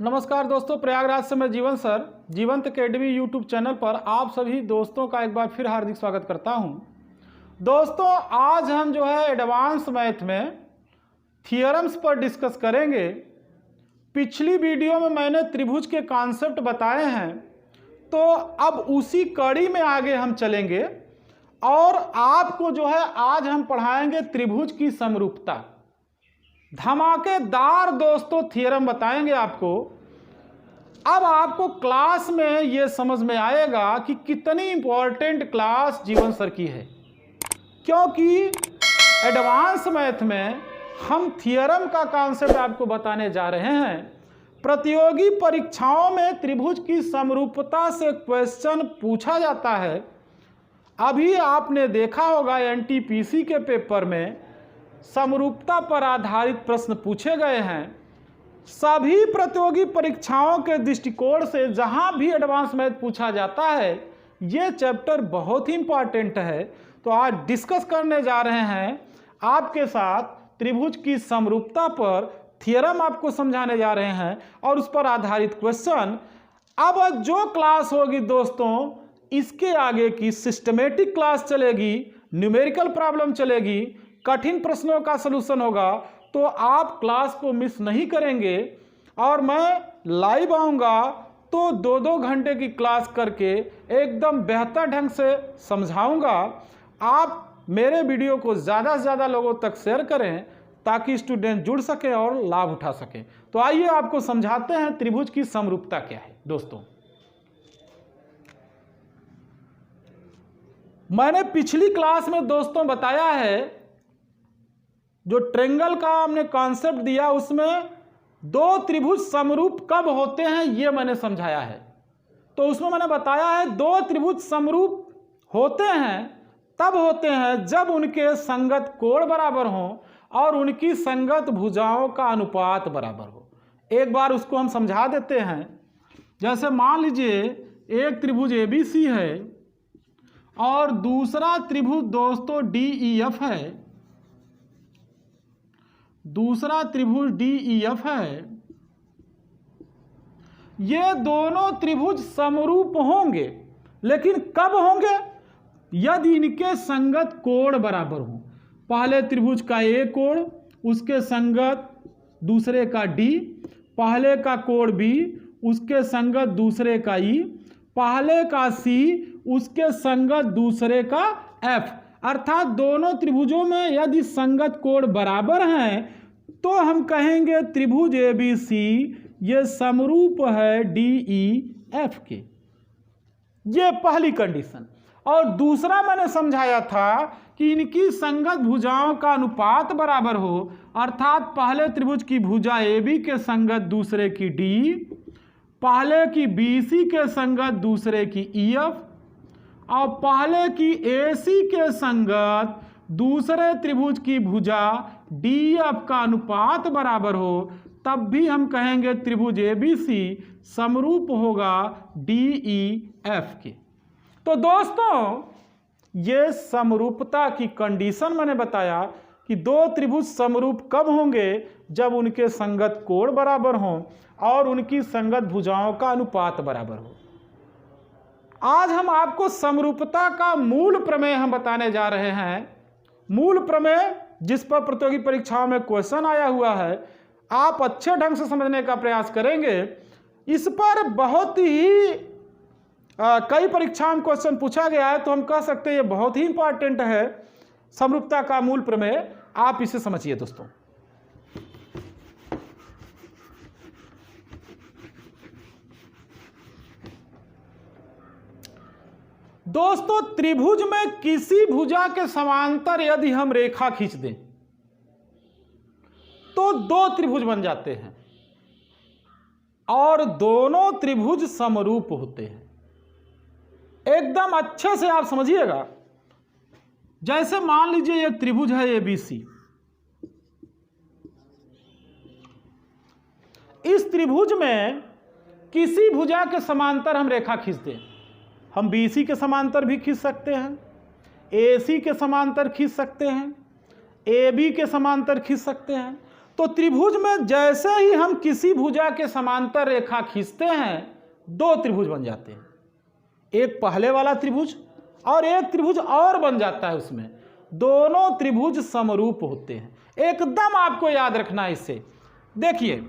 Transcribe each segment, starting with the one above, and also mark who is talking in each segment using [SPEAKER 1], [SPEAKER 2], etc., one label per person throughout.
[SPEAKER 1] नमस्कार दोस्तों, प्रयागराज से मैं जीवन सर जीवंत अकेडमी यूट्यूब चैनल पर आप सभी दोस्तों का एक बार फिर हार्दिक स्वागत करता हूं। दोस्तों, आज हम जो है एडवांस मैथ में थियरम्स पर डिस्कस करेंगे। पिछली वीडियो में मैंने त्रिभुज के कॉन्सेप्ट बताए हैं, तो अब उसी कड़ी में आगे हम चलेंगे और आपको जो है आज हम पढ़ाएंगे त्रिभुज की समरूपता। धमाकेदार दोस्तों थियरम बताएंगे आपको। अब आपको क्लास में ये समझ में आएगा कि कितनी इंपॉर्टेंट क्लास जीवन सर की है, क्योंकि एडवांस मैथ में हम थियरम का कॉन्सेप्ट आपको बताने जा रहे हैं। प्रतियोगी परीक्षाओं में त्रिभुज की समरूपता से क्वेश्चन पूछा जाता है। अभी आपने देखा होगा एनटीपीसी के पेपर में समरूपता पर आधारित प्रश्न पूछे गए हैं। सभी प्रतियोगी परीक्षाओं के दृष्टिकोण से जहां भी एडवांस मैथ पूछा जाता है, ये चैप्टर बहुत ही इंपॉर्टेंट है। तो आज डिस्कस करने जा रहे हैं आपके साथ त्रिभुज की समरूपता पर, थियरम आपको समझाने जा रहे हैं और उस पर आधारित क्वेश्चन। अब जो क्लास होगी दोस्तों, इसके आगे की सिस्टमेटिक क्लास चलेगी, न्यूमेरिकल प्रॉब्लम चलेगी, कठिन प्रश्नों का सलूशन होगा। तो आप क्लास को मिस नहीं करेंगे और मैं लाइव आऊँगा तो 2-2 घंटे की क्लास करके एकदम बेहतर ढंग से समझाऊँगा। आप मेरे वीडियो को ज़्यादा से ज़्यादा लोगों तक शेयर करें ताकि स्टूडेंट जुड़ सकें और लाभ उठा सकें। तो आइए आपको समझाते हैं त्रिभुज की समरूपता क्या है। दोस्तों, मैंने पिछली क्लास में दोस्तों बताया है, जो ट्रेंगल का हमने कॉन्सेप्ट दिया उसमें दो त्रिभुज समरूप कब होते हैं ये मैंने समझाया है। तो उसमें मैंने बताया है दो त्रिभुज समरूप होते हैं तब होते हैं जब उनके संगत कोण बराबर हों और उनकी संगत भुजाओं का अनुपात बराबर हो। एक बार उसको हम समझा देते हैं। जैसे मान लीजिए एक त्रिभुज ABC है और दूसरा त्रिभुज दोस्तों DEF है। दूसरा त्रिभुज DEF है। ये दोनों त्रिभुज समरूप होंगे, लेकिन कब होंगे? यदि इनके संगत कोण बराबर हो। पहले त्रिभुज का A कोण, उसके संगत दूसरे का D, पहले का कोण B, उसके संगत दूसरे का E, पहले का C, उसके संगत दूसरे का F। अर्थात दोनों त्रिभुजों में यदि संगत कोण बराबर हैं तो हम कहेंगे त्रिभुज ABC ये समरूप है DEF के। ये पहली कंडीशन। और दूसरा मैंने समझाया था कि इनकी संगत भुजाओं का अनुपात बराबर हो, अर्थात पहले त्रिभुज की भुजा AB के संगत दूसरे की D, पहले की BC के संगत दूसरे की EF और पहले की AC के संगत दूसरे त्रिभुज की भुजा DF का अनुपात बराबर हो, तब भी हम कहेंगे त्रिभुज ABC समरूप होगा DEF के। तो दोस्तों, ये समरूपता की कंडीशन मैंने बताया कि दो त्रिभुज समरूप कब होंगे? जब उनके संगत कोण बराबर हों और उनकी संगत भुजाओं का अनुपात बराबर हो। आज हम आपको समरूपता का मूल प्रमेय हम बताने जा रहे हैं। मूल प्रमेय जिस पर प्रतियोगी परीक्षाओं में क्वेश्चन आया हुआ है, आप अच्छे ढंग से समझने का प्रयास करेंगे। इस पर बहुत ही कई परीक्षाओं में क्वेश्चन पूछा गया है, तो हम कह सकते हैं ये बहुत ही इंपॉर्टेंट है। समरूपता का मूल प्रमेय, आप इसे समझिए दोस्तों। दोस्तों, त्रिभुज में किसी भुजा के समांतर यदि हम रेखा खींच दें तो दो त्रिभुज बन जाते हैं और दोनों त्रिभुज समरूप होते हैं। एकदम अच्छे से आप समझिएगा। जैसे मान लीजिए एक त्रिभुज है ABC। इस त्रिभुज में किसी भुजा के समांतर हम रेखा खींच दें, हम BC के समांतर भी खींच सकते हैं, AC के समांतर खींच सकते हैं, AB के समांतर खींच सकते हैं। तो त्रिभुज में जैसे ही हम किसी भुजा के समांतर रेखा खींचते हैं दो त्रिभुज बन जाते हैं, एक पहले वाला त्रिभुज और एक त्रिभुज और बन जाता है, उसमें दोनों त्रिभुज समरूप होते हैं। एकदम आपको याद रखना है इससे। देखिए,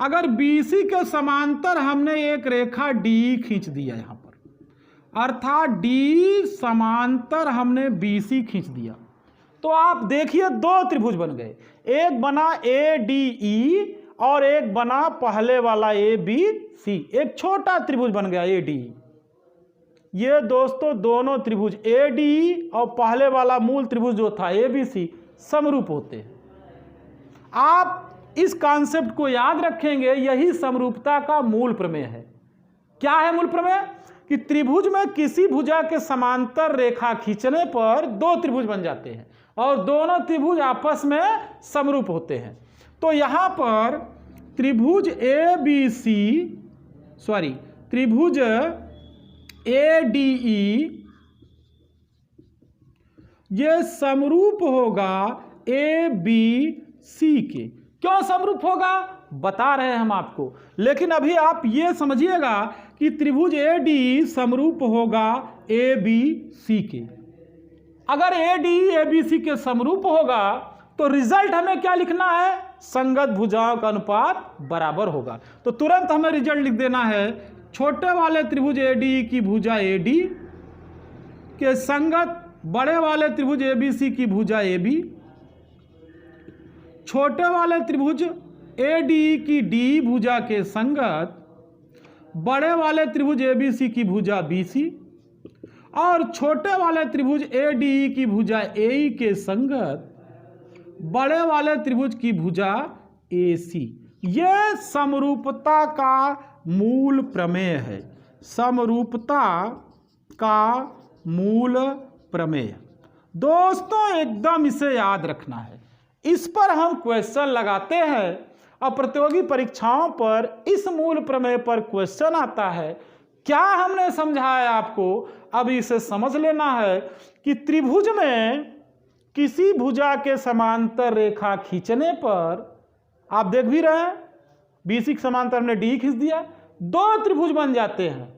[SPEAKER 1] अगर BC के समांतर हमने एक रेखा D खींच दिया यहां पर, अर्थात D समांतर हमने BC खींच दिया, तो आप देखिए दो त्रिभुज बन गए, एक बना ADE और एक बना पहले वाला ABC, एक छोटा त्रिभुज बन गया ADE। ये दोस्तों दोनों त्रिभुज ADE और पहले वाला मूल त्रिभुज जो था ABC समरूप होते हैं। आप इस कॉन्सेप्ट को याद रखेंगे, यही समरूपता का मूल प्रमेय है। क्या है मूल प्रमेय? कि त्रिभुज में किसी भुजा के समांतर रेखा खींचने पर दो त्रिभुज बन जाते हैं और दोनों त्रिभुज आपस में समरूप होते हैं। तो यहां पर त्रिभुज त्रिभुज ADE ये समरूप होगा ABC के। क्यों समरूप होगा बता रहे हैं हम आपको, लेकिन अभी आप ये समझिएगा कि त्रिभुज ADE समरूप होगा ABC के। अगर ADE ABC के समरूप होगा तो रिजल्ट हमें क्या लिखना है? संगत भुजाओं का अनुपात बराबर होगा। तो तुरंत हमें रिजल्ट लिख देना है, छोटे वाले त्रिभुज ADE की भुजा AD के संगत बड़े वाले त्रिभुज ABC की भुजा AB, छोटे वाले त्रिभुज ADE की D भुजा के संगत बड़े वाले त्रिभुज ABC की भुजा BC और छोटे वाले त्रिभुज ADE की भुजा AE के संगत बड़े वाले त्रिभुज की भुजा AC। यह समरूपता का मूल प्रमेय है, समरूपता का मूल प्रमेय। दोस्तों एकदम इसे याद रखना है, इस पर हम क्वेश्चन लगाते हैं और प्रतियोगी परीक्षाओं पर इस मूल प्रमेय पर क्वेश्चन आता है। क्या हमने समझाया आपको? अब इसे समझ लेना है कि त्रिभुज में किसी भुजा के समांतर रेखा खींचने पर, आप देख भी रहे हैं BC के समांतर हमने D खींच दिया, दो त्रिभुज बन जाते हैं,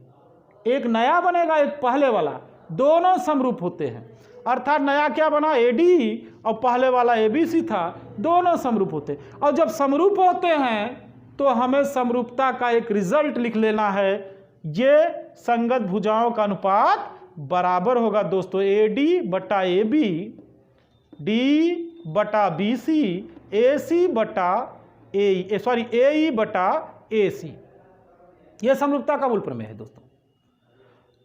[SPEAKER 1] एक नया बनेगा एक पहले वाला, दोनों समरूप होते हैं। अर्थात नया क्या बना? ADE और पहले वाला ABC था, दोनों समरूप होते हैं। और जब समरूप होते हैं तो हमें समरूपता का एक रिजल्ट लिख लेना है, ये संगत भुजाओं का अनुपात बराबर होगा दोस्तों AD बटा AB, D बटा BC, AC बटा AE बटा AC। यह समरूपता का मूल प्रमेय है दोस्तों।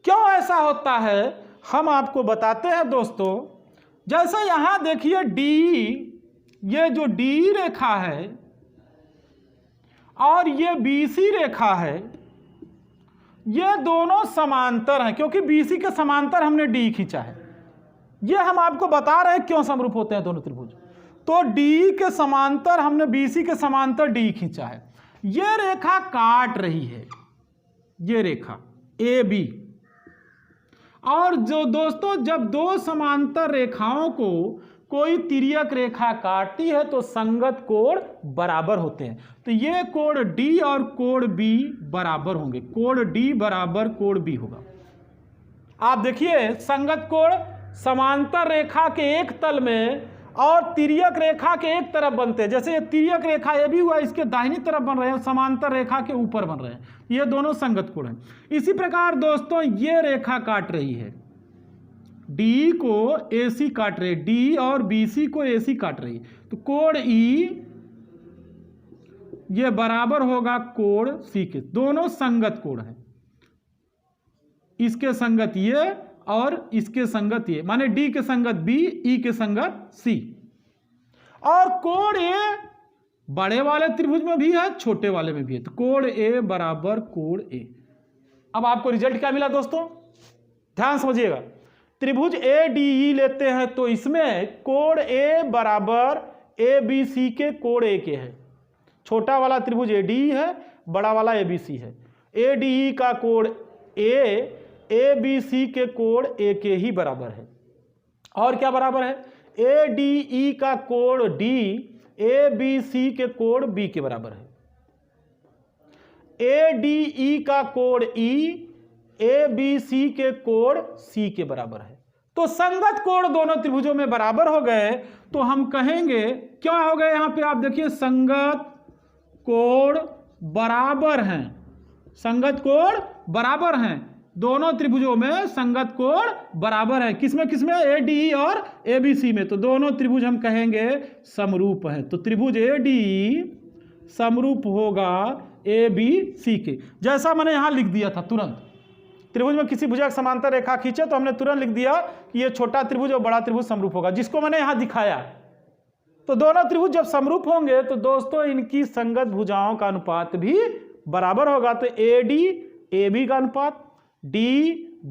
[SPEAKER 1] क्यों ऐसा होता है हम आपको बताते हैं दोस्तों। जैसे यहां देखिए D, ये जो D रेखा है और ये BC रेखा है, ये दोनों समांतर हैं क्योंकि BC के समांतर हमने D खींचा है। ये हम आपको बता रहे हैं क्यों समरूप होते हैं दोनों त्रिभुज। तो D के समांतर हमने BC के समांतर D खींचा है, ये रेखा काट रही है, ये रेखा AB। और जो दोस्तों जब दो समांतर रेखाओं को कोई तिर्यक रेखा काटती है तो संगत कोण बराबर होते हैं। तो ये कोण D और कोण B बराबर होंगे, कोण D बराबर कोण B होगा। आप देखिए संगत कोण समांतर रेखा के एक तल में और तिर्यक रेखा के एक तरफ बनते हैं। जैसे ये तिर्यक रेखा ये भी हुआ, इसके दाहिनी तरफ बन रहे हैं, समांतर रेखा के ऊपर बन रहे हैं, ये दोनों संगत कोण हैं। इसी प्रकार दोस्तों ये रेखा काट रही है, D को AC काट रही है, D और BC को AC काट रही है, तो कोण E ये बराबर होगा कोण C के। दोनों संगत कोण हैं, इसके संगत ये और इसके संगत ये, माने D के संगत B, E के संगत C। और कोण A बड़े वाले त्रिभुज में भी है, छोटे वाले में भी है, तो कोण A बराबर कोण A। अब आपको रिजल्ट क्या मिला दोस्तों? ध्यान समझिएगा, त्रिभुज ADE लेते हैं तो इसमें कोण A बराबर ABC के कोण A के है। छोटा वाला त्रिभुज ADE है, बड़ा वाला ABC है। ADE का कोण A ABC के कोण A के ही बराबर है। और क्या बराबर है? ADE का कोण D ABC के कोण B के बराबर है, ADE का कोण E ABC के कोण C के बराबर है। तो संगत कोण दोनों त्रिभुजों में बराबर हो गए, तो हम कहेंगे क्या हो गए, यहां पे आप देखिए संगत कोण बराबर हैं, संगत कोण बराबर हैं, दोनों त्रिभुजों में संगत कोण बराबर है। किसमें किसमें, ADE और ABC में। तो दोनों त्रिभुज हम कहेंगे समरूप है। तो त्रिभुज ADE समरूप होगा ABC के। जैसा मैंने यहां लिख दिया था तुरंत, त्रिभुज में किसी भुजा समांतर रेखा खींचे तो हमने तुरंत लिख दिया कि ये छोटा त्रिभुज और बड़ा त्रिभुज समरूप होगा, जिसको मैंने यहां दिखाया। तो दोनों त्रिभुज जब समरूप होंगे तो दोस्तों इनकी संगत भुजाओं का अनुपात भी बराबर होगा। तो AD AB का अनुपात, D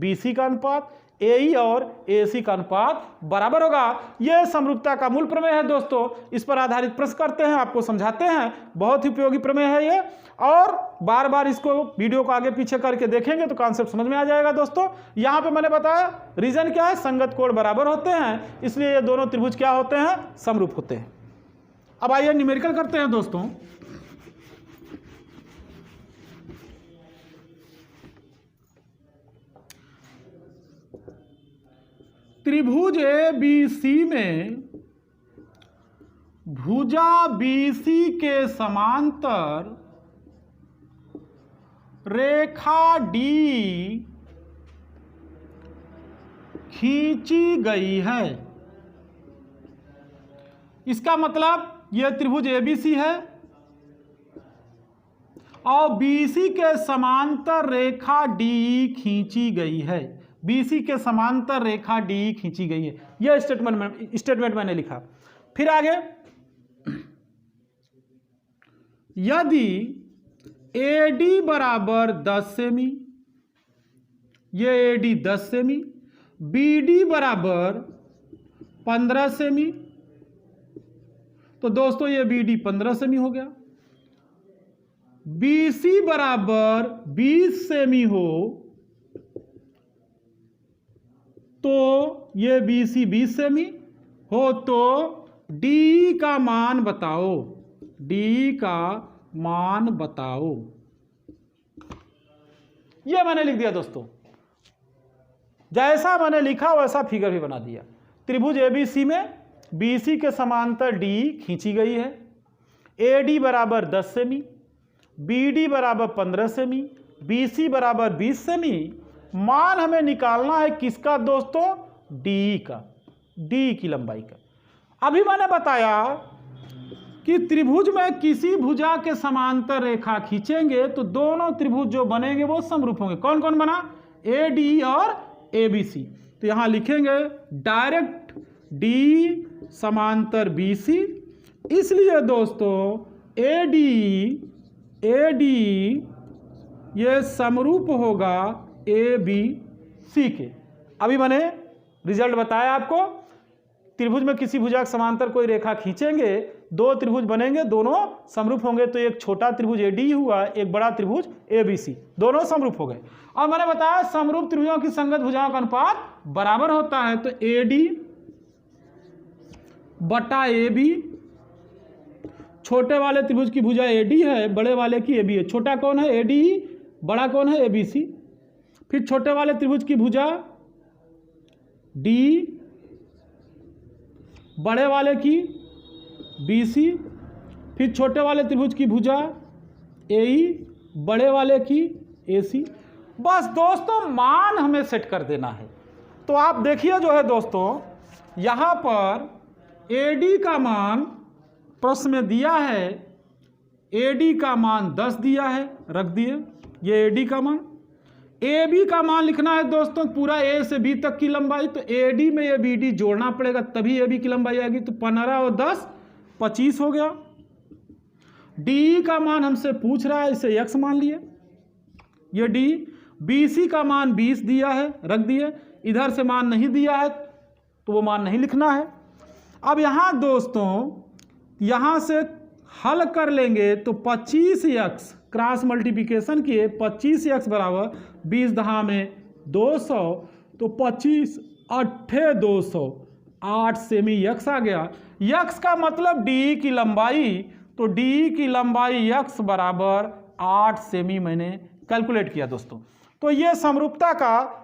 [SPEAKER 1] BC का अनुपात, AE और AC का अनुपात बराबर होगा। यह समरूपता का मूल प्रमेय है दोस्तों। इस पर आधारित प्रश्न करते हैं, आपको समझाते हैं, बहुत ही उपयोगी प्रमेय है ये, और बार बार इसको वीडियो को आगे पीछे करके देखेंगे तो कॉन्सेप्ट समझ में आ जाएगा दोस्तों। यहां पे मैंने बताया रीजन क्या है, संगत कोण बराबर होते हैं, इसलिए ये दोनों त्रिभुज क्या होते हैं, समरूप होते हैं। अब आइए न्यूमेरिकल करते हैं दोस्तों। त्रिभुज ABC में भुजा BC के समांतर रेखा D खींची गई है। इसका मतलब यह त्रिभुज ABC है और BC के समांतर रेखा D खींची गई है। BC के समांतर रेखा D खींची गई है, यह स्टेटमेंट मैंने लिखा। फिर आगे, यदि AD बराबर 10 सेमी, ये AD 10 सेमी, BD बराबर 15 सेमी, तो दोस्तों ये BD 15 सेमी हो गया। BC बराबर 20 सेमी हो तो ये BC 20 सेमी हो, तो D का मान बताओ, D का मान बताओ। ये मैंने लिख दिया दोस्तों, जैसा मैंने लिखा वैसा फिगर भी बना दिया। त्रिभुज ABC में BC के समांतर D खींची गई है, AD बराबर 10 सेमी, BD बराबर 15 सेमी, BC बराबर 20 सेमी। मान हमें निकालना है किसका दोस्तों, D का, D की लंबाई का। अभी मैंने बताया कि त्रिभुज में किसी भुजा के समांतर रेखा खींचेंगे तो दोनों त्रिभुज जो बनेंगे वो समरूप होंगे। कौन कौन बना, AD और ABC। तो यहां लिखेंगे डायरेक्ट D समांतर BC, इसलिए दोस्तों AD ये समरूप होगा ABC के। अभी मैंने रिजल्ट बताया आपको, त्रिभुज में किसी भुजा के समांतर कोई रेखा खींचेंगे, दो त्रिभुज बनेंगे, दोनों समरूप होंगे। तो एक छोटा त्रिभुज AD हुआ, एक बड़ा त्रिभुज ABC, दोनों समरूप हो गए। और मैंने बताया समरूप त्रिभुजों की संगत भुजाओं का अनुपात बराबर होता है। तो AD बटा AB, छोटे वाले त्रिभुज की भुजा AD है, बड़े वाले की AB है। छोटा कौन है, AD, बड़ा कौन है, ABC। फिर छोटे वाले त्रिभुज की भुजा D, बड़े वाले की BC, फिर छोटे वाले त्रिभुज की भुजा AE, बड़े वाले की AC। बस दोस्तों मान हमें सेट कर देना है। तो आप देखिए जो है दोस्तों, यहां पर AD का मान प्रश्न में दिया है, AD का मान 10 दिया है, रख दिए, ये AD का मान। AB का मान लिखना है दोस्तों, पूरा A से B तक की लंबाई। तो AD में ये BD जोड़ना पड़ेगा तभी AB की लंबाई आएगी। तो 15 और 10 25 हो गया। DE का मान हमसे पूछ रहा है, इसे X मान लिए, ये D। BC का मान 20 दिया है, रख दिए। इधर से मान नहीं दिया है तो वो मान नहीं लिखना है। अब यहाँ दोस्तों यहाँ से हल कर लेंगे तो 25x क्रॉस मल्टीप्लिकेशन किए, 25x बराबर 20 दहा में 200, तो 25 8 200, 8 सेमी यक्स आ गया। यक्स का मतलब डी की लंबाई, तो डी की लंबाई यक्स बराबर 8 सेमी मैंने कैलकुलेट किया दोस्तों। तो ये समरूपता का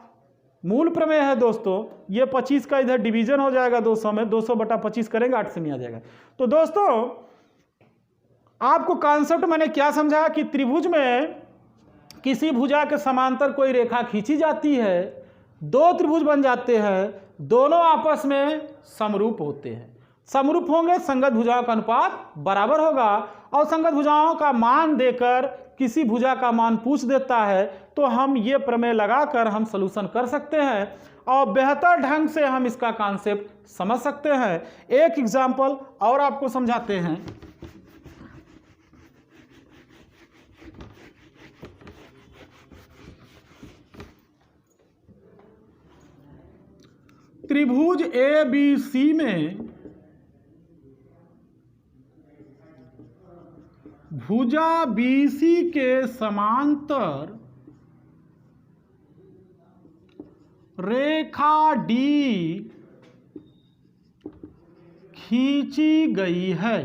[SPEAKER 1] मूल प्रमेय है दोस्तों। ये 25 का इधर डिवीजन हो जाएगा 200 में, 200/25 करेंगे 8 सेमी आ जाएगा। तो दोस्तों आपको कॉन्सेप्ट मैंने क्या समझाया कि त्रिभुज में किसी भुजा के समांतर कोई रेखा खींची जाती है, दो त्रिभुज बन जाते हैं, दोनों आपस में समरूप होते हैं। समरूप होंगे, संगत भुजाओं का अनुपात बराबर होगा, और संगत भुजाओं का मान देकर किसी भुजा का मान पूछ देता है, तो हम ये प्रमेय लगाकर हम सलूशन कर सकते हैं और बेहतर ढंग से हम इसका कॉन्सेप्ट समझ सकते हैं। एक एग्जाम्पल और आपको समझाते हैं। त्रिभुज ABC में भुजा BC के समांतर रेखा D खींची गई है।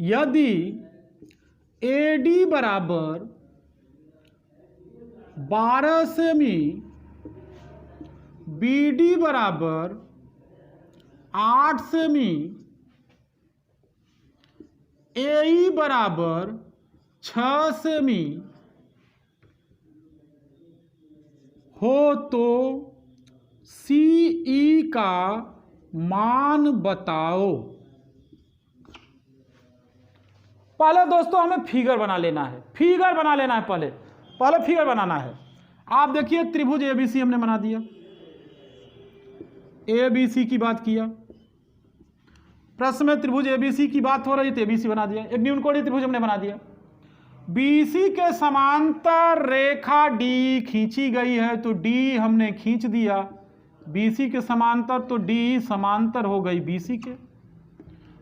[SPEAKER 1] यदि AD बराबर 12 सेमी, BD बराबर 8 सेमी, AE बराबर 6 सेमी हो तो CE का मान बताओ। पहले दोस्तों हमें फिगर बना लेना है, फिगर बना लेना है, पहले फिगर बनाना है। आप देखिए त्रिभुज ABC हमने बना दिया, ABC की बात किया, प्रश्न में त्रिभुज ABC की बात हो रही है तो ABC बना दिया। एक न्यूनकोणीय त्रिभुज हमने बना दिया। BC के समांतर रेखा D खींची गई है, तो D हमने खींच दिया। BC के समांतर, तो D समांतर हो गई BC के।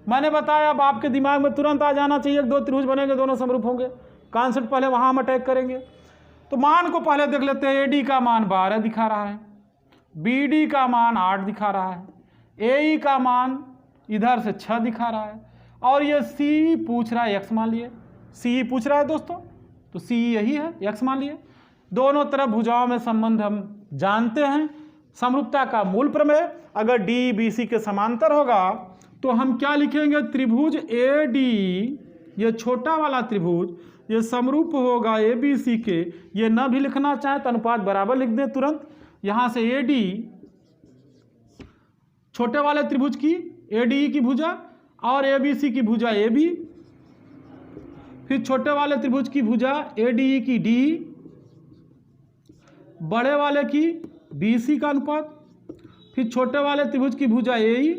[SPEAKER 1] मैंने बताया, अब आपके दिमाग में तुरंत आ जाना चाहिए, दो त्रिभुज बनेंगे, दोनों समरूप होंगे। कॉन्सेप्ट पहले वहां हम अटैक करेंगे। तो मान को पहले देख लेते हैं। AD का मान 12 दिखा रहा है, BD का मान 8 दिखा रहा है, AE का मान इधर से 6 दिखा रहा है, और ये CE पूछ रहा है, x मान लिए। CE पूछ रहा है दोस्तों, तो CE यही है, x मान लिए। दोनों तरफ भुजाओं में संबंध हम जानते हैं। समरूपता का मूल प्रमेय, अगर D BC के समांतर होगा तो हम क्या लिखेंगे? त्रिभुज AD, ये छोटा वाला त्रिभुज, ये समरूप होगा ABC के। ये न भी लिखना चाहे तो अनुपात बराबर लिख दें तुरंत। यहाँ से AD छोटे वाले त्रिभुज की ADE की भुजा और ABC की भुजा AB, फिर छोटे वाले त्रिभुज की भुजा ADE की DE, बड़े वाले की BC का अनुपात, फिर छोटे वाले त्रिभुज की भुजा AE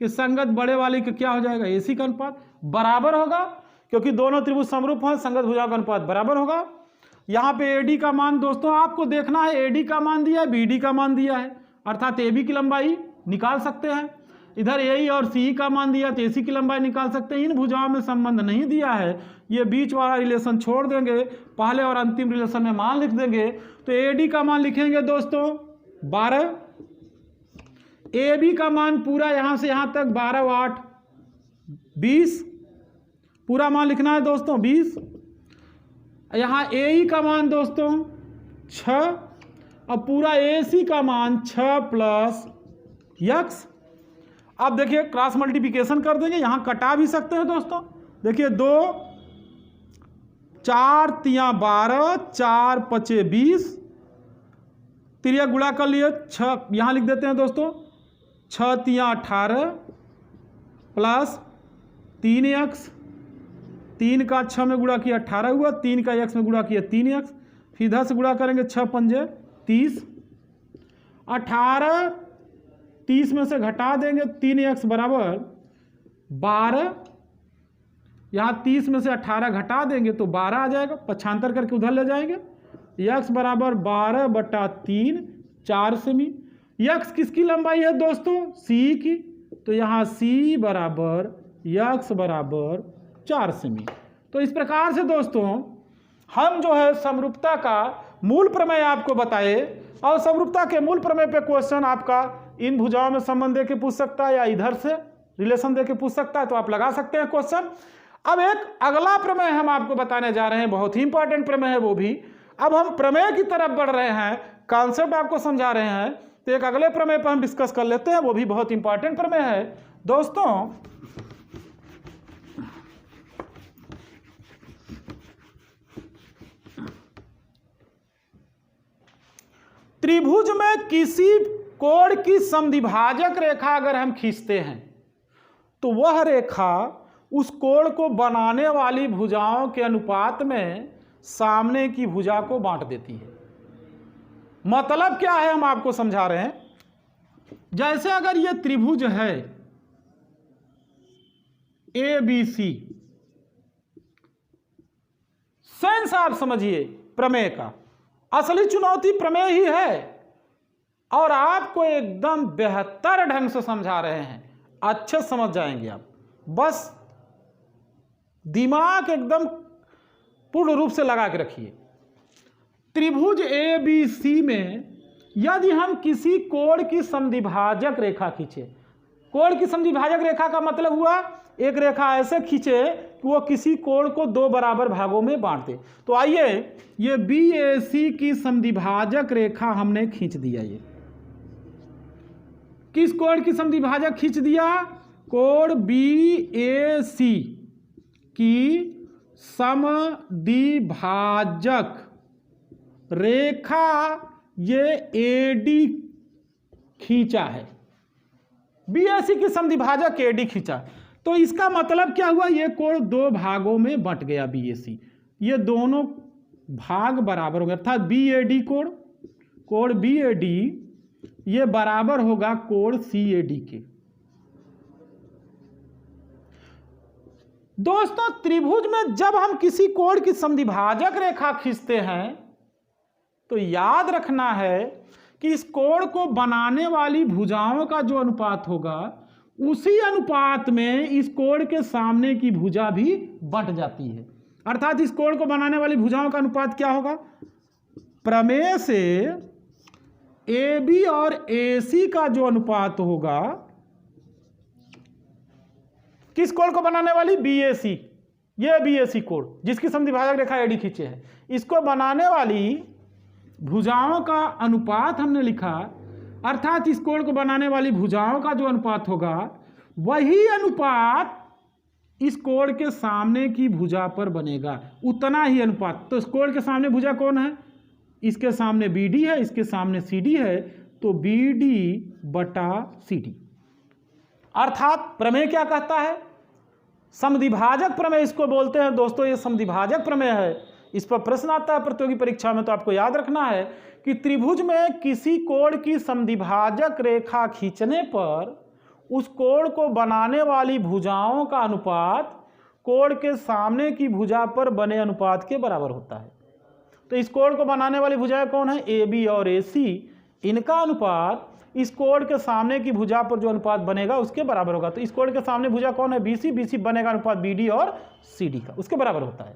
[SPEAKER 1] कि संगत बड़े वाले का क्या हो जाएगा? AC का अनुपात बराबर होगा, क्योंकि दोनों त्रिभुज समरूप हैं, संगत भुजा का अनुपात बराबर होगा। यहाँ पे AD का मान दोस्तों आपको देखना है, AD का मान दिया है, BD का मान दिया है, अर्थात AB की लंबाई निकाल सकते हैं। इधर AE और CE का मान दिया तो AC की लंबाई निकाल सकते हैं। इन भुजाओं में संबंध नहीं दिया है, ये बीच वाला रिलेशन छोड़ देंगे, पहले और अंतिम रिलेशन में मान लिख देंगे। तो AD का मान लिखेंगे दोस्तों 12, AB का मान पूरा यहाँ से यहाँ तक 12 व 8 20, पूरा मान लिखना है दोस्तों 20। यहाँ AE का मान दोस्तों 6 और पूरा AC का मान 6 प्लस x। अब देखिए क्रॉस मल्टीप्लिकेशन कर देंगे, यहाँ कटा भी सकते हैं दोस्तों। देखिए 2 4 तिया 12, 4 पचे 20, तिरिया गुणा कर लिए 6, यहाँ लिख देते हैं दोस्तों 6 तिया 18 प्लस 3x, 3 का 6 में गुणा किया 18 हुआ, 3 का x में गुणा किया 3x, फिर इधर से गुणा करेंगे 6 पंजे 30, 18 30 में से घटा देंगे 3x बराबर 12, यहाँ 30 में से 18 घटा देंगे तो 12 आ जाएगा, पक्षांतर करके उधर ले जाएंगे। x बराबर 12/3 4 सेमी। x किसकी लंबाई है दोस्तों? CE की, तो यहाँ CE बराबर x बराबर 4 सेमी। तो इस प्रकार से दोस्तों हम जो है समरूपता का मूल प्रमेय आपको बताए और समरूपता के मूल प्रमेय पे क्वेश्चन आपका इन भुजाओं में संबंध दे के पूछ सकता है या इधर से रिलेशन दे के पूछ सकता है, तो आप लगा सकते हैं क्वेश्चन। अब एक अगला प्रमेय हम आपको बताने जा रहे हैं, बहुत ही इंपॉर्टेंट प्रमेय है वो भी। अब हम प्रमेय की तरफ बढ़ रहे हैं, कॉन्सेप्ट आपको समझा रहे हैं, तो एक अगले प्रमेय पर हम डिस्कस कर लेते हैं, वो भी बहुत इंपॉर्टेंट प्रमेय है दोस्तों। त्रिभुज में किसी कोण की समद्विभाजक रेखा अगर हम खींचते हैं तो वह रेखा उस कोण को बनाने वाली भुजाओं के अनुपात में सामने की भुजा को बांट देती है। मतलब क्या है हम आपको समझा रहे हैं। जैसे अगर यह त्रिभुज है ABC, सेंस आप समझिए प्रमेय का, असली चुनौती प्रमेय ही है और आपको एकदम बेहतर ढंग से समझा रहे हैं, अच्छे समझ जाएंगे आप। बस दिमाग एकदम पूर्ण रूप से लगा के रखिए। त्रिभुज ABC में यदि हम किसी कोण की समद्विभाजक रेखा खींचे, कोण की समद्विभाजक रेखा का मतलब हुआ एक रेखा ऐसे खींचे कि वो किसी कोण को दो बराबर भागों में बांट दे। तो आइए ये BAC की समद्विभाजक रेखा हमने खींच दिया। ये किस कोण की समद्विभाजक खींच दिया? कोण BAC की समद्विभाजक रेखा ये AD खींचा है। BAC की समद्विभाजक AD खींचा, तो इसका मतलब क्या हुआ? ये कोण दो भागों में बंट गया BAC, ये दोनों भाग बराबर हो गए, अर्थात BAD कोण BAD ये बराबर होगा कोण CAD के। दोस्तों त्रिभुज में जब हम किसी कोण की समद्विभाजक रेखा खींचते हैं तो याद रखना है कि इस कोण को बनाने वाली भुजाओं का जो अनुपात होगा उसी अनुपात में इस कोण के सामने की भुजा भी बंट जाती है। अर्थात इस कोण को बनाने वाली भुजाओं का अनुपात क्या होगा? प्रमेय से AB और AC का जो अनुपात होगा, किस कोण को बनाने वाली? BAC, ये BAC कोण जिसकी समद्विभाजक रेखा AD खींचे है, इसको बनाने वाली भुजाओं का अनुपात हमने लिखा। अर्थात इस कोण को बनाने वाली भुजाओं का जो अनुपात होगा वही अनुपात इस कोण के सामने की भुजा पर बनेगा, उतना ही अनुपात। तो इस कोण के सामने भुजा कौन है? इसके सामने BD है, इसके सामने CD है, तो BD बटा CD। अर्थात प्रमेय क्या कहता है? समद्विभाजक प्रमेय इसको बोलते हैं दोस्तों, ये समद्विभाजक प्रमेय है। इस पर प्रश्न आता है प्रतियोगी परीक्षा में, तो आपको याद रखना है कि त्रिभुज में किसी कोण की समद्विभाजक रेखा खींचने पर उस कोण को बनाने वाली भुजाओं का अनुपात कोण के सामने की भुजा पर बने अनुपात के बराबर होता है। तो इस कोण को बनाने वाली भुजाएं कौन है? AB और AC, इनका अनुपात इस कोण के सामने की भुजा पर जो अनुपात बनेगा उसके बराबर होगा। तो इस कोण के सामने भुजा कौन है? BC, BC बनेगा अनुपात BD और CD का, उसके बराबर होता है।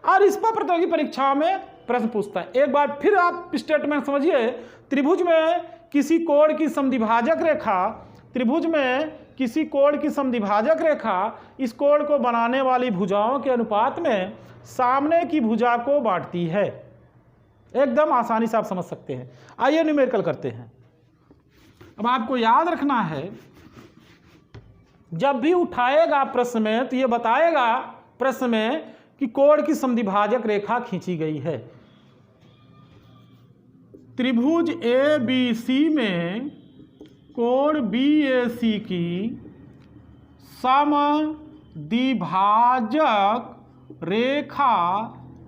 [SPEAKER 1] और इस पर प्रतियोगी परीक्षा में प्रश्न पूछता है। एक बार फिर आप स्टेटमेंट समझिए। त्रिभुज में किसी कोण की समद्विभाजक रेखा, त्रिभुज में किसी कोण की समद्विभाजक रेखा इस कोण को बनाने वाली भुजाओं के अनुपात में सामने की भुजा को बांटती है। एकदम आसानी से आप समझ सकते हैं। आइए न्यूमेरिकल करते हैं। अब आपको याद रखना है, जब भी उठाएगा प्रश्न में तो ये बताएगा प्रश्न में कि कोण की समद्विभाजक रेखा खींची गई है। त्रिभुज ABC में कोण BAC की समद्विभाजक रेखा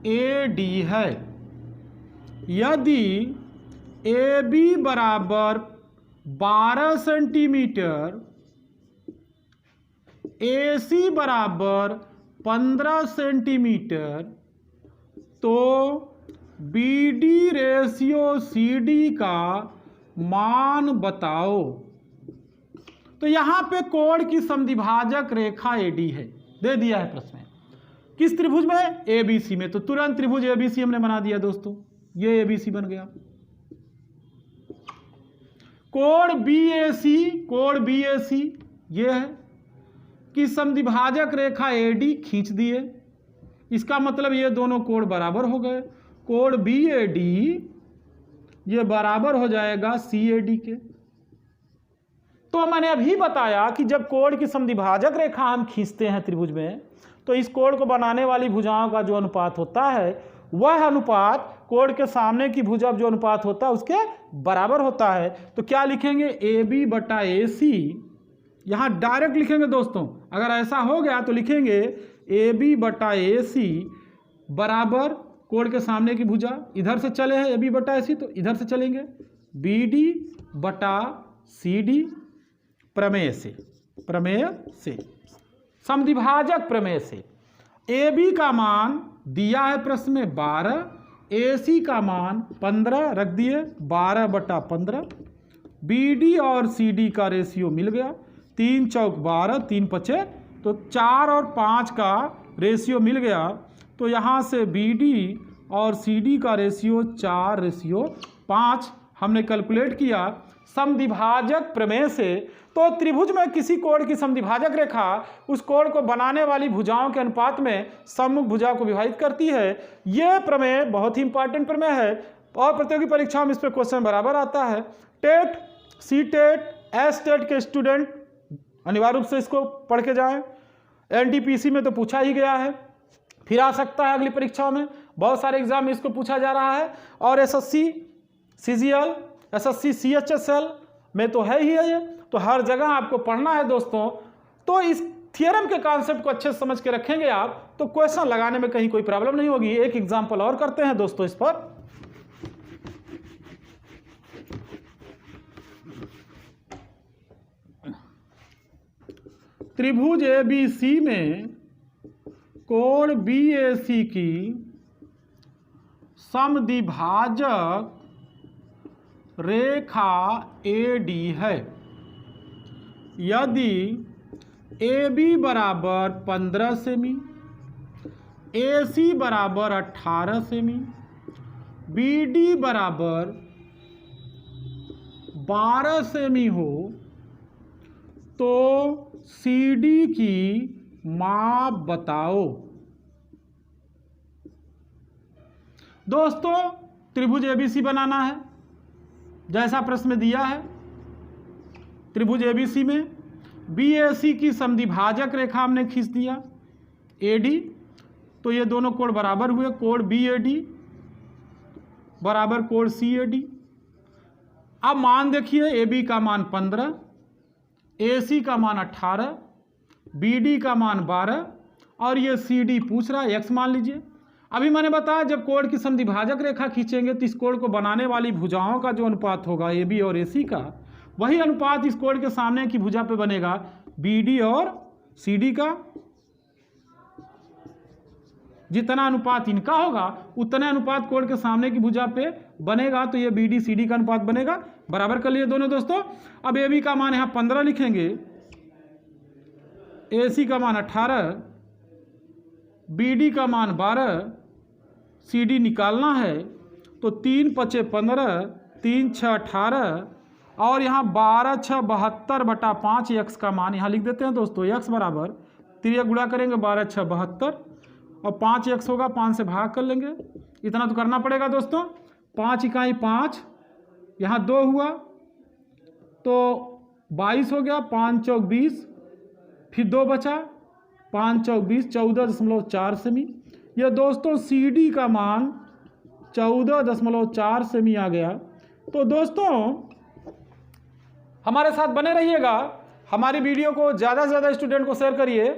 [SPEAKER 1] AD है। यदि AB बराबर 12 सेंटीमीटर, AC बराबर 15 सेंटीमीटर, तो BD रेशियो CD का मान बताओ। तो यहां पे कोण की समद्विभाजक रेखा AD है, दे दिया है प्रश्न में। किस त्रिभुज में? ABC में। तो तुरंत त्रिभुज ABC हमने बना दिया दोस्तों। ये ABC बन गया। कोण BAC ये है कि समद्विभाजक रेखा AD खींच दिए, इसका मतलब ये दोनों कोण बराबर हो गए। कोण BAD ये बराबर हो जाएगा CAD के। तो मैंने अभी बताया कि जब कोण की समद्विभाजक रेखा हम खींचते हैं त्रिभुज में, तो इस कोण को बनाने वाली भुजाओं का जो अनुपात होता है वह अनुपात कोण के सामने की भुजा जो अनुपात होता है उसके बराबर होता है। तो क्या लिखेंगे, AB बटा AC, यहाँ डायरेक्ट लिखेंगे दोस्तों। अगर ऐसा हो गया तो लिखेंगे AB बटा AC बराबर कोण के सामने की भुजा, इधर से चले हैं AB बटा AC तो इधर से चलेंगे BD बटा CD, प्रमेय से समद्विभाजक प्रमेय से। AB का मान दिया है प्रश्न में 12, AC का मान 15 रख दिए, 12 बटा 15। BD और CD का रेशियो मिल गया, 3 चौक 12, 3 पचे तो 4 और 5 का रेशियो मिल गया। तो यहाँ से BD और CD का रेशियो 4:5 हमने कैलकुलेट किया समद्विभाजक प्रमेय से। तो त्रिभुज में किसी कोण की समद्विभाजक रेखा उस कोण को बनाने वाली भुजाओं के अनुपात में सम्मुख भुजा को विभाजित करती है। यह प्रमेय बहुत ही इंपॉर्टेंट प्रमेय है और प्रतियोगी परीक्षाओं में इस पर क्वेश्चन बराबर आता है। टेट, C-टेट, S-टेट के स्टूडेंट अनिवार्य रूप से इसको पढ़ के जाएं। NTPC में तो पूछा ही गया है, फिर आ सकता है अगली परीक्षाओं में, बहुत सारे एग्जाम में इसको पूछा जा रहा है। और SSC CGL, SSC CHSL में तो है ही है ये, तो हर जगह आपको पढ़ना है दोस्तों। तो इस थियरम के कॉन्सेप्ट को अच्छे से समझ के रखेंगे आप तो क्वेश्चन लगाने में कहीं कोई प्रॉब्लम नहीं होगी। एक एग्जांपल और करते हैं दोस्तों इस पर। त्रिभुज ABC में कोण BAC की समद्विभाजक रेखा AD है। यदि AB बराबर 15 सेमी, AC बराबर 18 सेमी, BD बराबर 12 सेमी हो तो CD की माप बताओ। दोस्तों त्रिभुज ABC बनाना है जैसा प्रश्न में दिया है। त्रिभुज ABC में BAC की समद्विभाजक रेखा हमने खींच दिया AD, तो ये दोनों कोण बराबर हुए। कोण BAD बराबर कोण CAD। अब मान देखिए, AB का मान 15, AC का मान 18, BD का मान 12 और ये CD पूछ रहा है, x मान लीजिए। अभी मैंने बताया जब कोण की समद्विभाजक रेखा खींचेंगे तो इस कोण को बनाने वाली भुजाओं का जो अनुपात होगा AB और AC का, वही अनुपात इस कोण के सामने की भुजा पे बनेगा BD और CD का। जितना अनुपात इनका होगा उतना अनुपात कोण के सामने की भुजा पे बनेगा, तो ये BD CD का अनुपात बनेगा। बराबर कर लिए दोनों दोस्तों। अब AB का मान यहाँ 15 लिखेंगे, AC का मान 18, BD का मान 12, CD निकालना है तो 3 पचे 15, 3 6 18 और यहाँ 12 6 72 बटा 5 x का मान यहाँ लिख देते हैं दोस्तों। x बराबर 3 गुणा करेंगे 12 6 72 और 5x होगा, 5 से भाग कर लेंगे। इतना तो करना पड़ेगा दोस्तों। 5 इकाई 5, यहाँ 2 हुआ तो 22 हो गया, 5 चौक 20, फिर 2 बचा, 5 चौक 20, 14.4 सेमी। यह दोस्तों CD का मान 14.4 सेमी आ गया। तो दोस्तों हमारे साथ बने रहिएगा, हमारी वीडियो को ज़्यादा से ज़्यादा स्टूडेंट को शेयर करिए,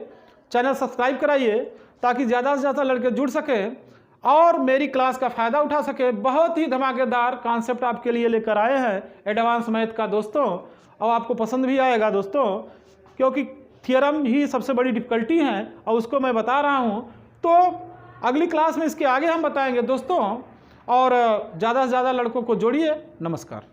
[SPEAKER 1] चैनल सब्सक्राइब कराइए ताकि ज़्यादा से ज़्यादा लड़के जुड़ सकें और मेरी क्लास का फ़ायदा उठा सके। बहुत ही धमाकेदार कॉन्सेप्ट आपके लिए लेकर आए हैं एडवांस मैथ का दोस्तों, और आपको पसंद भी आएगा दोस्तों, क्योंकि थियरम ही सबसे बड़ी डिफ़िकल्टी है और उसको मैं बता रहा हूँ। तो अगली क्लास में इसके आगे हम बताएंगे दोस्तों, और ज़्यादा से ज़्यादा लड़कों को जोड़िए। नमस्कार।